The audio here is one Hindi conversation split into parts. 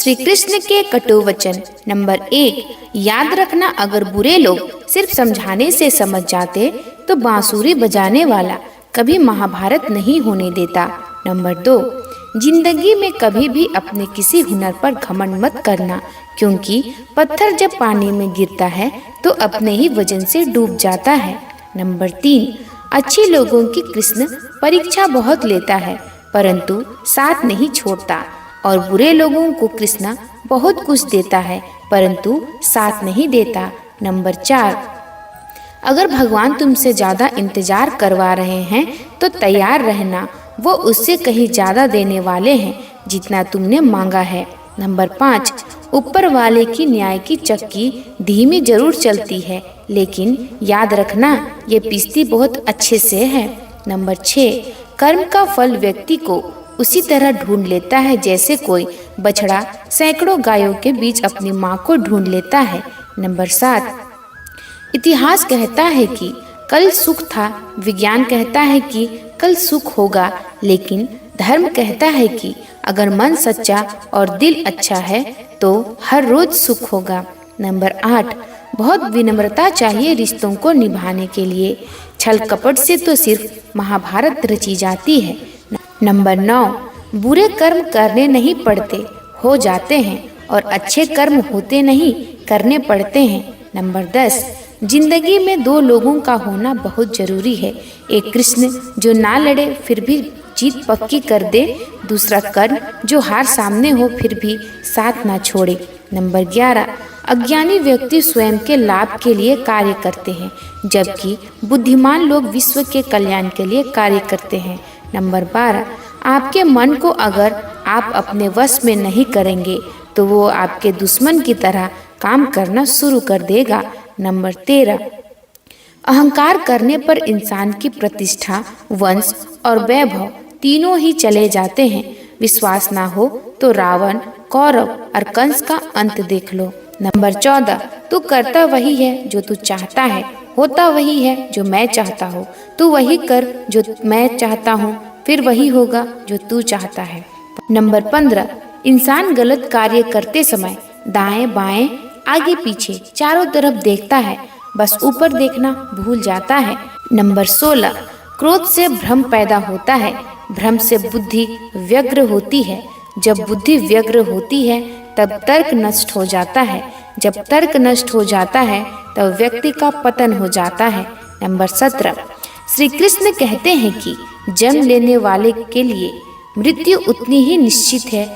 श्री कृष्ण के कटु वचन। नंबर 1, याद रखना, अगर बुरे लोग सिर्फ समझाने से समझ जाते तो बांसुरी बजाने वाला कभी महाभारत नहीं होने देता। नंबर 2, जिंदगी में कभी भी अपने किसी हुनर पर घमंड मत करना, क्योंकि पत्थर जब पानी में गिरता है तो अपने ही वजन से डूब जाता है। नंबर 3, अच्छे लोगों की कृष्ण परीक्षा बहुत लेता है परंतु साथ नहीं छोड़ता, और बुरे लोगों को कृष्ण बहुत कुछ देता है परंतु साथ नहीं देता। नंबर 4, अगर भगवान तुमसे ज्यादा इंतजार करवा रहे हैं तो तैयार रहना, वो उससे कहीं ज्यादा देने वाले हैं जितना तुमने मांगा है। नंबर 5, ऊपर वाले की न्याय की चक्की धीमी जरूर चलती है, लेकिन याद रखना ये पीसती बहुत अच्छे से है। नंबर 6, कर्म का फल व्यक्ति को उसी तरह ढूंढ लेता है जैसे कोई बछड़ा सैकड़ों गायों के बीच अपनी माँ को ढूंढ लेता है। नंबर 7, इतिहास कहता है कि कल सुख था, विज्ञान कहता है कि कल सुख होगा, लेकिन धर्म कहता है कि अगर मन सच्चा और दिल अच्छा है तो हर रोज सुख होगा। नंबर 8, बहुत विनम्रता चाहिए रिश्तों को निभाने के लिए, छल कपट से तो सिर्फ महाभारत रची जाती है। नंबर 9, बुरे कर्म करने नहीं पड़ते, हो जाते हैं, और अच्छे कर्म होते नहीं, करने पड़ते हैं। नंबर 10, जिंदगी में 2 लोगों का होना बहुत जरूरी है, एक कृष्ण जो ना लड़े फिर भी जीत पक्की कर दे, दूसरा कर्ण जो हार सामने हो फिर भी साथ ना छोड़े। नंबर 11, अज्ञानी व्यक्ति स्वयं के लाभ के लिए कार्य करते हैं जबकि बुद्धिमान लोग विश्व के कल्याण के लिए कार्य करते हैं। नंबर 12, आपके मन को अगर आप अपने वश में नहीं करेंगे तो वो आपके दुश्मन की तरह काम करना शुरू कर देगा। नंबर 13, अहंकार करने पर इंसान की प्रतिष्ठा, वंश और वैभव तीनों ही चले जाते हैं। विश्वास ना हो तो रावण, कौरव और कंस का अंत देख लो। नंबर 14, तू करता वही है जो तू चाहता है, होता वही है जो मैं चाहता हूँ, तू वही कर जो मैं चाहता हूँ, फिर वही होगा जो तू चाहता है। नंबर 15, इंसान गलत कार्य करते समय दाएं बाएं आगे पीछे चारों तरफ देखता है, बस ऊपर देखना भूल जाता है। नंबर 16, क्रोध से भ्रम पैदा होता है, भ्रम से बुद्धि व्यग्र होती है, जब बुद्धि व्यग्र होती है तब तर्क नष्ट हो जाता है, जब तर्क नष्ट हो जाता है तब व्यक्ति का पतन हो जाता है। नंबर 17, श्री कृष्ण कहते हैं कि जन्म लेने वाले के लिए मृत्यु उतनी ही निश्चित है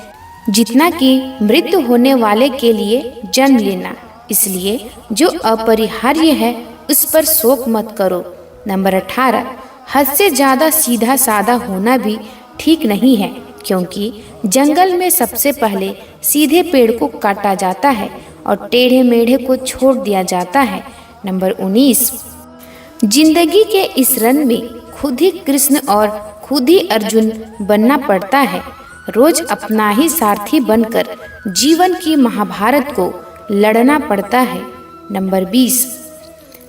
जितना कि मृत्यु होने वाले के लिए जन्म लेना, इसलिए जो अपरिहार्य है उस पर शोक मत करो। नंबर 18, हद से ज्यादा सीधा साधा होना भी ठीक नहीं है, क्योंकि जंगल में सबसे पहले सीधे पेड़ को काटा जाता है और टेढ़े मेढ़े को छोड़ दिया जाता है। नंबर 19, जिंदगी के इस रन में खुद ही कृष्ण और खुद ही अर्जुन बनना पड़ता है, रोज अपना ही सारथी बनकर जीवन की महाभारत को लड़ना पड़ता है। नंबर 20,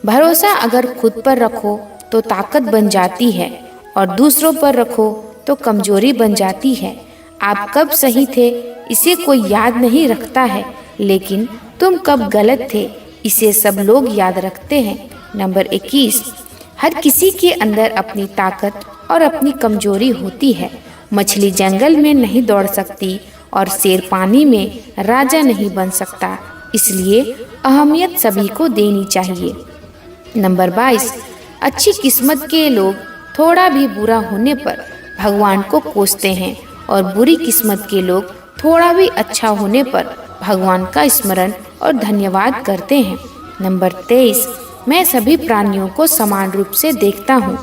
भरोसा अगर खुद पर रखो तो ताकत बन जाती है और दूसरों पर रखो तो कमजोरी बन जाती है। आप कब सही थे इसे कोई याद नहीं रखता है, लेकिन तुम कब गलत थे इसे सब लोग याद रखते हैं। नंबर 21, हर किसी के अंदर अपनी ताकत और अपनी कमजोरी होती है। मछली जंगल में नहीं दौड़ सकती और शेर पानी में राजा नहीं बन सकता, इसलिए अहमियत सभी को देनी चाहिए। नंबर 22, अच्छी किस्मत के लोग थोड़ा भी बुरा होने पर भगवान को कोसते हैं और बुरी किस्मत के लोग थोड़ा भी अच्छा होने पर भगवान का स्मरण और धन्यवाद करते हैं। नंबर 23, मैं सभी प्राणियों को समान रूप से देखता हूँ,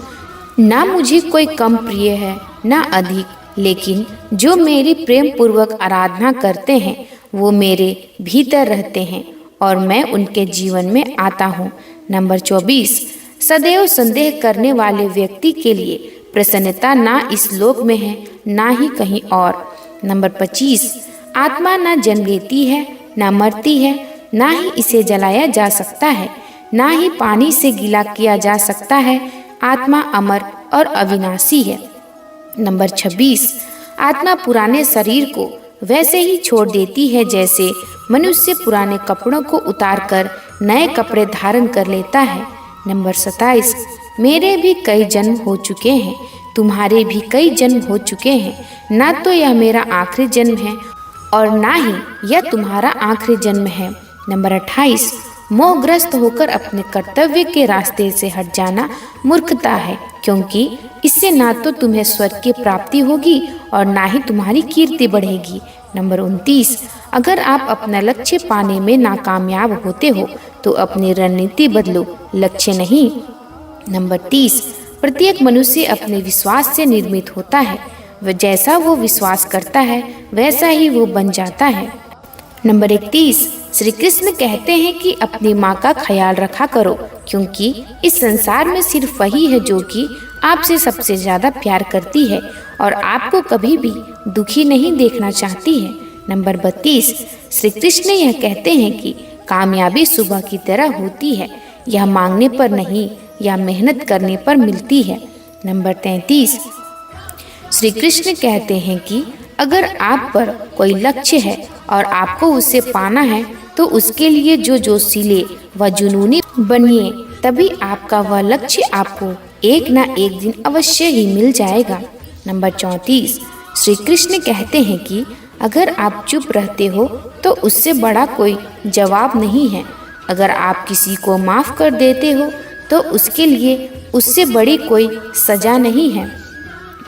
ना मुझे कोई कम प्रिय है ना अधिक, लेकिन जो मेरी प्रेम पूर्वक आराधना करते हैं वो मेरे भीतर रहते हैं और मैं उनके जीवन में आता हूँ। नंबर 24, सदैव संदेह करने वाले व्यक्ति के लिए प्रसन्नता ना इस लोक में है ना ही कहीं और। नंबर 25, आत्मा ना जन्म लेती है ना मरती है, ना ही इसे जलाया जा सकता है, ना ही पानी से गीला किया जा सकता है, आत्मा अमर और अविनाशी है। नंबर 26, आत्मा पुराने शरीर को वैसे ही छोड़ देती है जैसे मनुष्य पुराने कपड़ों को उतारकर नए कपड़े धारण कर लेता है। नंबर 27, मेरे भी कई जन्म हो चुके हैं, तुम्हारे भी कई जन्म हो चुके हैं। ना तो यह मेरा आखिरी जन्म है और ना ही यह तुम्हारा आखिरी जन्म है। नंबर 28, मोहग्रस्त होकर अपने कर्तव्य के रास्ते से हट जाना मूर्खता है, क्योंकि इससे ना तो तुम्हें स्वर्ग की प्राप्ति होगी और ना ही तुम्हारी कीर्ति बढ़ेगी। नंबर 29, अगर आप अपना लक्ष्य पाने में नाकामयाब होते हो तो अपनी रणनीति बदलो, लक्ष्य नहीं। नंबर 30, प्रत्येक मनुष्य अपने विश्वास से निर्मित होता है, वह जैसा वो विश्वास करता है वैसा ही वो बन जाता है। नंबर 31, श्री कृष्ण कहते हैं कि अपनी माँ का ख्याल रखा करो, क्योंकि इस संसार में सिर्फ वही है जो कि आपसे सबसे ज्यादा प्यार करती है और आपको कभी भी दुखी नहीं देखना चाहती है। नंबर 32, श्री कृष्ण यह कहते हैं कि कामयाबी सुबह की तरह होती है, यह मांगने पर नहीं या मेहनत करने पर मिलती है। नंबर 33, श्री कृष्ण कहते हैं कि अगर आप पर कोई लक्ष्य है और आपको उसे पाना है तो उसके लिए जो जोशीले व जुनूनी बनिए, तभी आपका वह लक्ष्य आपको एक ना एक दिन अवश्य ही मिल जाएगा। नंबर 34, श्री कृष्ण कहते हैं कि अगर आप चुप रहते हो तो उससे बड़ा कोई जवाब नहीं है, अगर आप किसी को माफ कर देते हो तो उसके लिए उससे बड़ी कोई सजा नहीं है।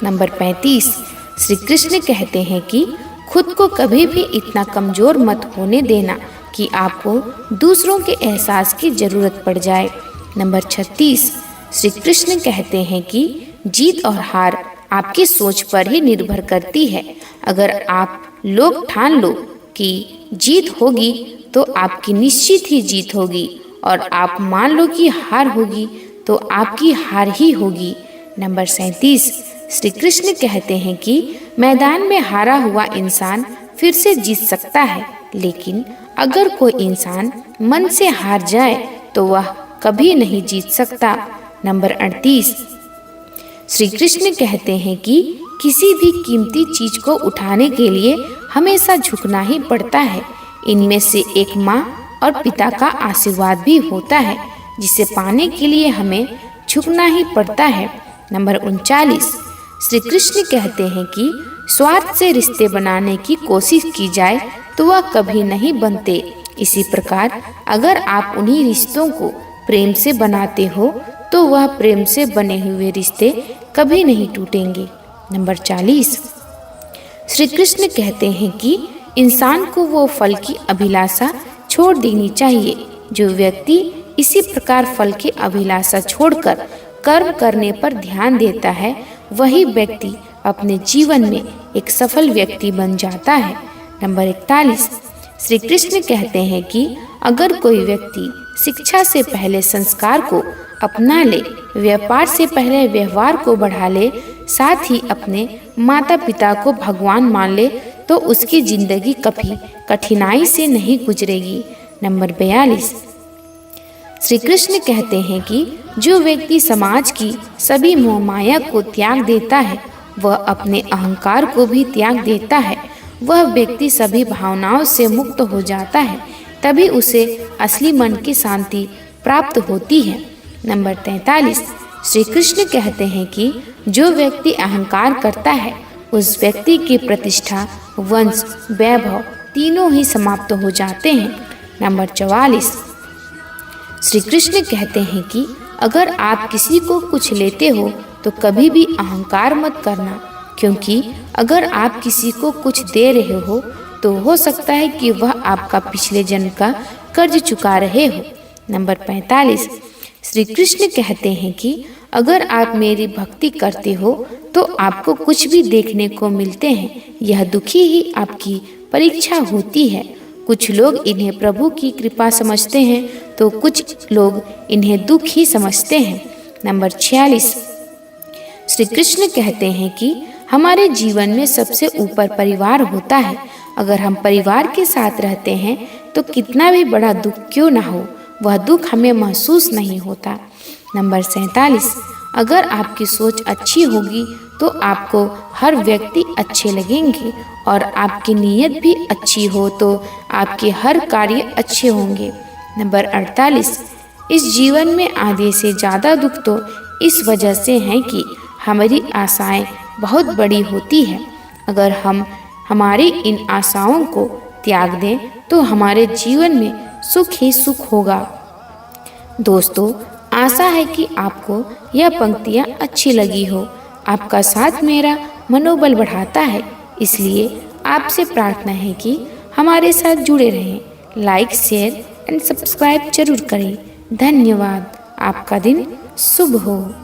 नंबर 35, श्री कृष्ण कहते हैं कि खुद को कभी भी इतना कमजोर मत होने देना कि आपको दूसरों के एहसास की जरूरत पड़ जाए। नंबर 36, श्री कृष्ण कहते हैं कि जीत और हार आपकी सोच पर ही निर्भर करती है। अगर आप लोग ठान लो कि जीत होगी तो आपकी निश्चित ही जीत होगी, और आप मान लो कि हार होगी तो आपकी हार ही होगी। नंबर 37, श्री कृष्ण कहते हैं कि मैदान में हारा हुआ इंसान फिर से जीत सकता है, लेकिन अगर कोई इंसान मन से हार जाए तो वह कभी नहीं जीत सकता। नंबर 38, श्री कृष्ण कहते हैं कि किसी भी कीमती चीज को उठाने के लिए हमेशा झुकना ही पड़ता है। इनमें से एक माँ और पिता का आशीर्वाद भी होता है, जिसे पाने के लिए हमें झुकना ही पड़ता है। नंबर 39, श्री कृष्ण कहते हैं कि स्वार्थ से रिश्ते बनाने की कोशिश की जाए तो वह कभी नहीं बनते। इसी प्रकार अगर आप उन्हीं रिश्तों को प्रेम से बनाते हो तो वह प्रेम से बने हुए रिश्ते कभी नहीं टूटेंगे। नंबर 40, श्री कृष्ण कहते हैं कि इंसान को वो फल की अभिलाषा छोड़ देनी चाहिए। जो व्यक्ति इसी प्रकार फल की अभिलाषा छोड़कर कर्म करने पर ध्यान देता है, वही व्यक्ति अपने जीवन में एक सफल व्यक्ति बन जाता है। नंबर 41, श्री कृष्ण कहते हैं कि अगर कोई व्यक्ति शिक्षा से पहले संस्कार को अपना ले, व्यापार से पहले व्यवहार को बढ़ा ले, साथ ही अपने माता पिता को भगवान मान ले, तो उसकी जिंदगी कभी कठिनाई से नहीं गुजरेगी। नंबर 42, श्री कृष्ण कहते हैं कि जो व्यक्ति समाज की सभी मोह माया को त्याग देता है, वह अपने अहंकार को भी त्याग देता है, वह व्यक्ति सभी भावनाओं से मुक्त हो जाता है, तभी उसे असली मन की शांति प्राप्त होती है। नंबर 43, श्री कृष्ण कहते हैं कि जो व्यक्ति अहंकार करता है उस व्यक्ति की प्रतिष्ठा, वंश, वैभव तीनों ही समाप्त हो जाते हैं। नंबर 44, श्री कृष्ण कहते हैं कि अगर आप किसी को कुछ लेते हो तो कभी भी अहंकार मत करना, क्योंकि अगर आप किसी को कुछ दे रहे हो तो हो सकता है कि वह आपका पिछले जन्म का कर्ज चुका रहे हो। नंबर 45, श्री कृष्ण कहते हैं कि अगर आप मेरी भक्ति करते हो तो आपको कुछ भी देखने को मिलते हैं, यह दुखी ही आपकी परीक्षा होती है। कुछ लोग इन्हें प्रभु की कृपा समझते हैं तो कुछ लोग इन्हें दुख ही समझते हैं। नंबर 46, श्री कृष्ण कहते हैं कि हमारे जीवन में सबसे ऊपर परिवार होता है। अगर हम परिवार के साथ रहते हैं तो कितना भी बड़ा दुख क्यों ना हो, वह दुख हमें महसूस नहीं होता। नंबर 47, अगर आपकी सोच अच्छी होगी तो आपको हर व्यक्ति अच्छे लगेंगे और आपकी नीयत भी अच्छी हो तो आपके हर कार्य अच्छे होंगे। नंबर 48, इस जीवन में आधे से ज़्यादा दुख तो इस वजह से हैं कि हमारी आशाएं बहुत बड़ी होती हैं। अगर हम हमारी इन आशाओं को त्याग दें तो हमारे जीवन में सुख ही सुख होगा। दोस्तों, आशा है कि आपको यह पंक्तियाँ अच्छी लगी हो। आपका साथ मेरा मनोबल बढ़ाता है, इसलिए आपसे प्रार्थना है कि हमारे साथ जुड़े रहें। लाइक, शेयर एंड सब्सक्राइब जरूर करें। धन्यवाद। आपका दिन शुभ हो।